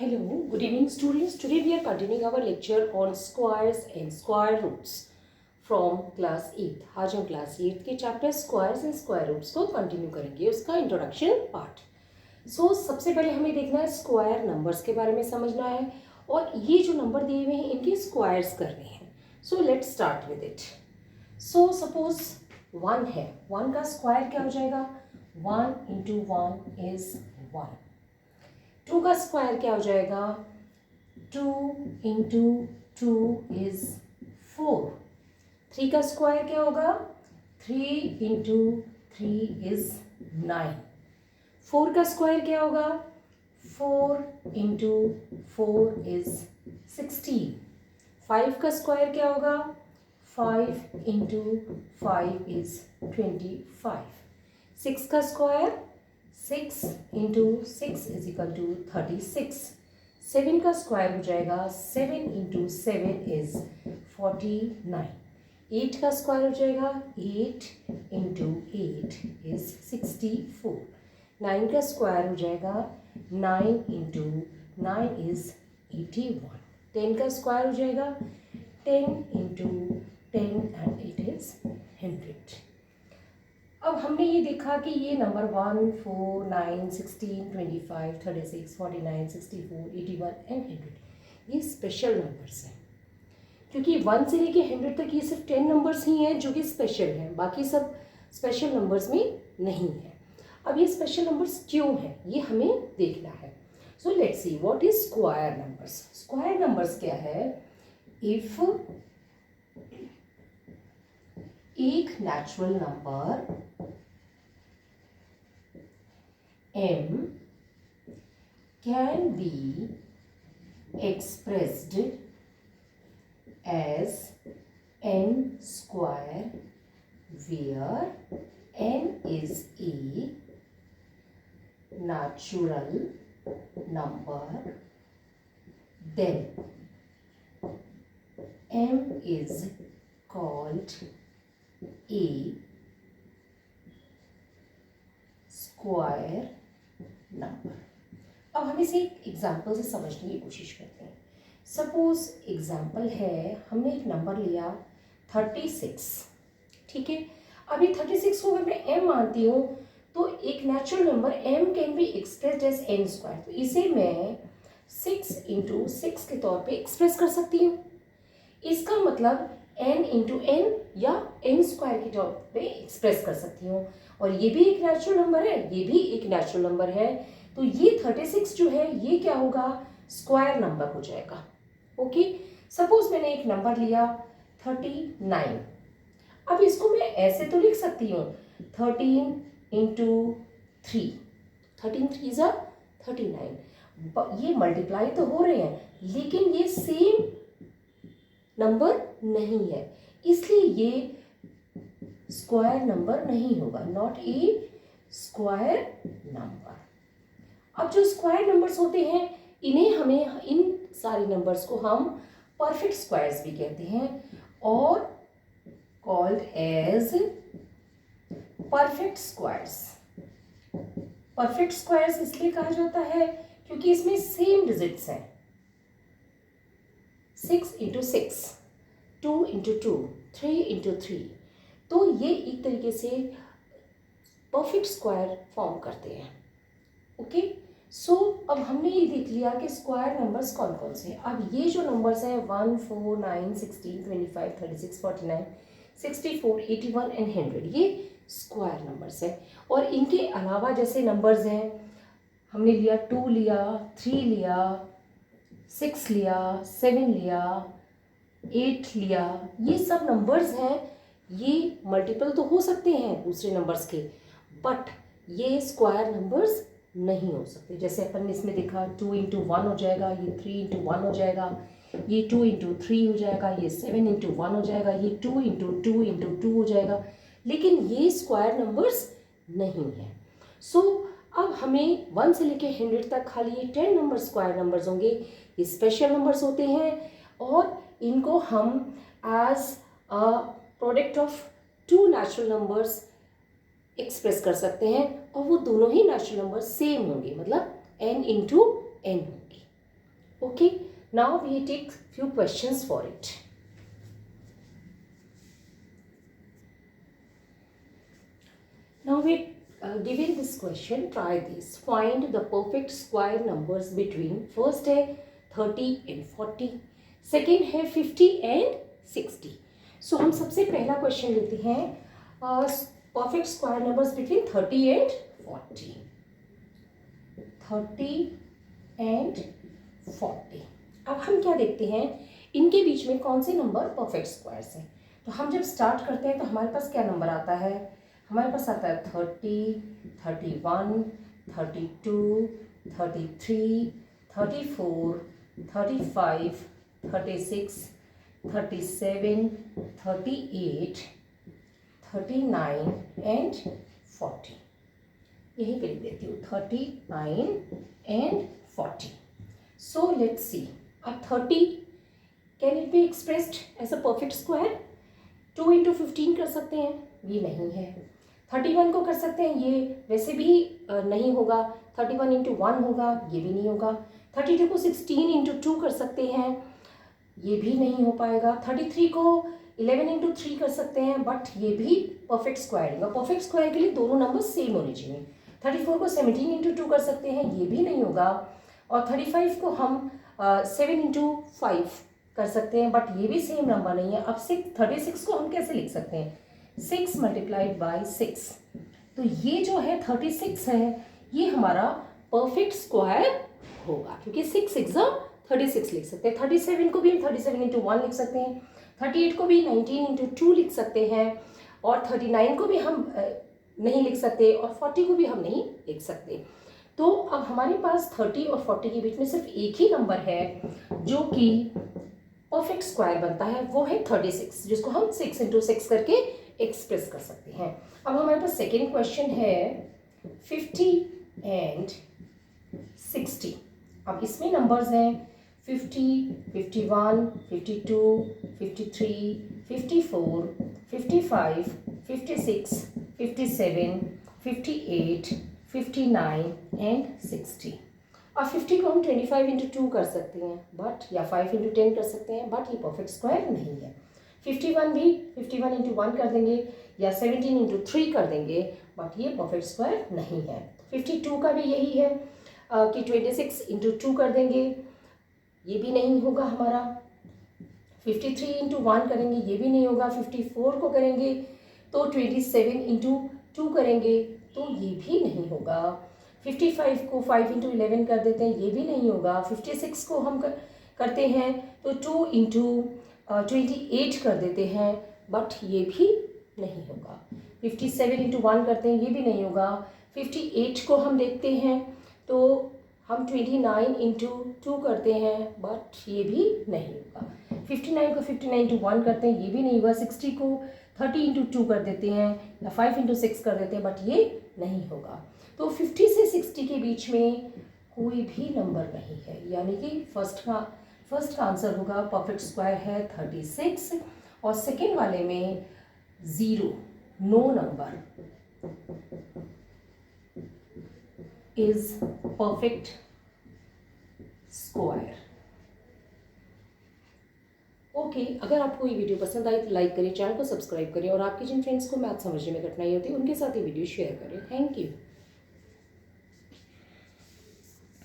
Hello, good evening students. Today we are continuing our lecture on squares and square roots from class 8. आज हम class 8 के chapter squares and square roots को continue करेंगे, उसका introduction part. So सबसे पहले हमें देखना है square numbers के बारे में समझना है और ये जो नंबर दिए हुए हैं इनके squares करने हैं. So let's start with it. So suppose 1 है, 1 का square क्या हो जाएगा? 1 into 1 is 1. 2 का स्क्वायर क्या हो जाएगा? 2 इंटू 2 इज 4. 3 का स्क्वायर क्या होगा? 3 इंटू 3 इज 9. 4 का स्क्वायर क्या होगा? 4 इंटू 4 इज 16. 5 का स्क्वायर क्या होगा? 5 इंटू 5 इज 25. 6 का square 6 into 6 is equal to 36. 7 का स्क्वायर हो जाएगा 7 इंटू 7 इज 49. 8 का स्क्वायर हो जाएगा 8 इंटू 8 इज 64. 9 का स्क्वायर हो जाएगा 9 इंटू 9 इज 81. 10 का स्क्वायर हो जाएगा 10 इंटू 10 एंड इट इज 100. अब हमने ये देखा कि ये नंबर 1, 4, 9, 16, 25, 36, 49, 64, 81 एंड 100 ये स्पेशल नंबर्स हैं, क्योंकि 1 से लेके 100 तक ये सिर्फ 10 नंबर्स ही हैं जो कि स्पेशल हैं, बाकी सब स्पेशल नंबर्स में नहीं है. अब ये स्पेशल नंबर्स क्यों हैं ये हमें देखना है. So let's see what is square numbers. Square numbers क्या है? इफ एक natural number m can be expressed as n square where n is a natural number, then m is called a square number. अब हम इसे एक example से समझने की कोशिश करते हैं. सपोज एग्जाम्पल है, हमने एक नंबर लिया 36. ठीक है, अब ये 36 को अगर मैं m मानती हूँ तो एक natural number m can be expressed as n square. तो इसे मैं 6 इंटू 6 के तौर पे एक्सप्रेस कर सकती हूँ. इसका मतलब n इंटू n या n स्क्वायर के तौर पे एक्सप्रेस कर सकती हूँ. और ये भी एक नेचुरल नंबर है, ये भी एक नेचुरल नंबर है. तो ये 36 जो है ये क्या होगा? स्क्वायर नंबर हो जाएगा. ओके, सपोज मैंने एक नंबर लिया 39. अब इसको मैं ऐसे तो लिख सकती हूँ 13 इंटू 3. 13 3 ज़ा 39. ये मल्टीप्लाई तो हो रहे हैं लेकिन ये सेम नंबर नहीं है, इसलिए ये स्क्वायर नंबर नहीं होगा, नॉट ए स्क्वायर नंबर. अब जो स्क्वायर नंबर्स होते हैं इन्हें हमें, इन सारे नंबर्स को हम परफेक्ट स्क्वायर्स भी कहते हैं और called as perfect squares. Perfect squares इसलिए कहा जाता है क्योंकि इसमें सेम डिजिट्स हैं. 6 इंटू 6, 2 इंटू 2, 3 इंटू 3. तो ये एक तरीके से परफेक्ट स्क्वायर फॉर्म करते हैं. ओके, सो अब हमने ये देख लिया कि स्क्वायर नंबर्स कौन कौन से हैं. अब ये जो नंबर्स हैं 1, 4, 9, 16, 25, 36, 49, 64, 81 एंड 100 ये स्क्वायर नंबर्स हैं. और इनके अलावा जैसे नंबर्स हैं, हमने लिया 2 लिया, 3 लिया, 6 लिया, 7 लिया, 8 लिया, ये सब नंबर्स हैं. ये मल्टीपल तो हो सकते हैं दूसरे नंबर्स के, बट ये स्क्वायर नंबर्स नहीं हो सकते. जैसे अपन ने इसमें देखा 2 इंटू 1 हो जाएगा, ये 3 इंटू 1 हो जाएगा, ये 2 इंटू 3 हो जाएगा, ये 7 इंटू 1 हो जाएगा, ये 2 इंटू 2 इंटू 2 हो जाएगा, लेकिन ये स्क्वायर नंबर्स नहीं है. सो अब हमें 1 से लेके 100 तक खाली ये 10 नंबर स्क्वायर नंबर्स होंगे. ये स्पेशल नंबर्स होते हैं और इनको हम as a product of 2 natural numbers express कर सकते हैं और वो दोनों ही नेचुरल नंबर सेम होंगे, मतलब n इंटू n होंगे. Okay, now we take few questions for it. Now we given this question, try this. Find the perfect square numbers between, first है 30 and 40, second है 50 and 60. So हम सबसे पहला question लेते हैं perfect square numbers between 30 and 40. 30 and 40. अब हम क्या देखते हैं, इनके बीच में कौन से नंबर परफेक्ट स्क्वायर्स हैं. तो हम जब स्टार्ट करते हैं तो हमारे पास क्या नंबर आता है, हमारे पास आता है 30, 31, 32, 33, 34, 35, 36, 37, 38, 39 एंड 40. यही पे लिख देती हूँ 39 एंड 40. So let's see. अब 30 can it be expressed as a perfect square. 2 into 15 कर सकते हैं, ये नहीं है. 31 को कर सकते हैं, ये वैसे भी नहीं होगा. 31 into 1 होगा, ये भी नहीं होगा. 32 को 16 into 2 कर सकते हैं, ये भी नहीं हो पाएगा. 33 को 11 into 3 कर सकते हैं, बट ये भी परफेक्ट स्क्वायर होगा. परफेक्ट स्क्वायर के लिए दोनों नंबर सेम होने चाहिए. 34 को 17 into 2 कर सकते हैं, ये भी नहीं होगा. और 35 को हम 7 into 5 कर सकते हैं, बट ये भी सेम नंबर नहीं है. अब 36 को हम कैसे लिख सकते हैं, 6 multiplied by 6. तो ये जो है 36 है, ये हमारा परफेक्ट स्क्वायर होगा, क्योंकि 6 एग्जाम 36 लिख सकते हैं. 37 को भी हम 37 into 1 लिख सकते हैं. 38 को भी 19 into 2 लिख सकते हैं. और 39 को भी हम नहीं लिख सकते, और 40 को भी हम नहीं लिख सकते. तो अब हमारे पास 30 और 40 के बीच में सिर्फ एक ही नंबर है जो कि परफेक्ट स्क्वायर बनता है, वो है 36, जिसको हम 6 into 6 करके एक्सप्रेस कर सकते हैं. अब हमारे पास सेकेंड क्वेश्चन है 50 एंड 60. अब इसमें नंबर्स हैं 50, 51, 52, 53, 54, 55, 56, 57, 58, 59 एंड 60. और 50 को हम 25 into 2 कर सकते हैं, बट या 5 into 10 कर सकते हैं, बट ये परफेक्ट स्क्वायर नहीं है. 51 भी 51 into 1 कर देंगे, या 17 into 3 कर देंगे, बट ये परफेक्ट स्क्वायर नहीं है. 52 का भी यही है कि 26 into 2 कर देंगे, ये भी नहीं होगा हमारा. 53 into 1 करेंगे, ये भी नहीं होगा. 54 को करेंगे तो 27 into 2 करेंगे, तो ये भी नहीं होगा. 55 को 5 into 11 कर देते हैं, ये भी नहीं होगा. 56 को हम करते हैं तो 2 into 28 कर देते हैं, बट ये भी नहीं होगा. 57 into 1 करते हैं, ये भी नहीं होगा. 58 को हम देखते हैं तो हम 29 into 2 करते हैं, बट ये भी नहीं होगा. 59 को 59 into 1 करते हैं, ये भी नहीं होगा. 60 को 30 into 2 कर देते हैं, या 5 into 6 कर देते हैं, बट ये नहीं होगा. तो 50 से 60 के बीच में कोई भी नंबर नहीं है, यानी कि फर्स्ट का आंसर होगा परफेक्ट स्क्वायर है 36, और सेकेंड वाले में 0, no number is perfect square. Okay, अगर आपको ये वीडियो पसंद आए तो लाइक करें, चैनल को सब्सक्राइब करें, और आपके जिन फ्रेंड्स को मैथ समझने में कठिनाई होती है उनके साथ ये वीडियो शेयर करें. Thank you.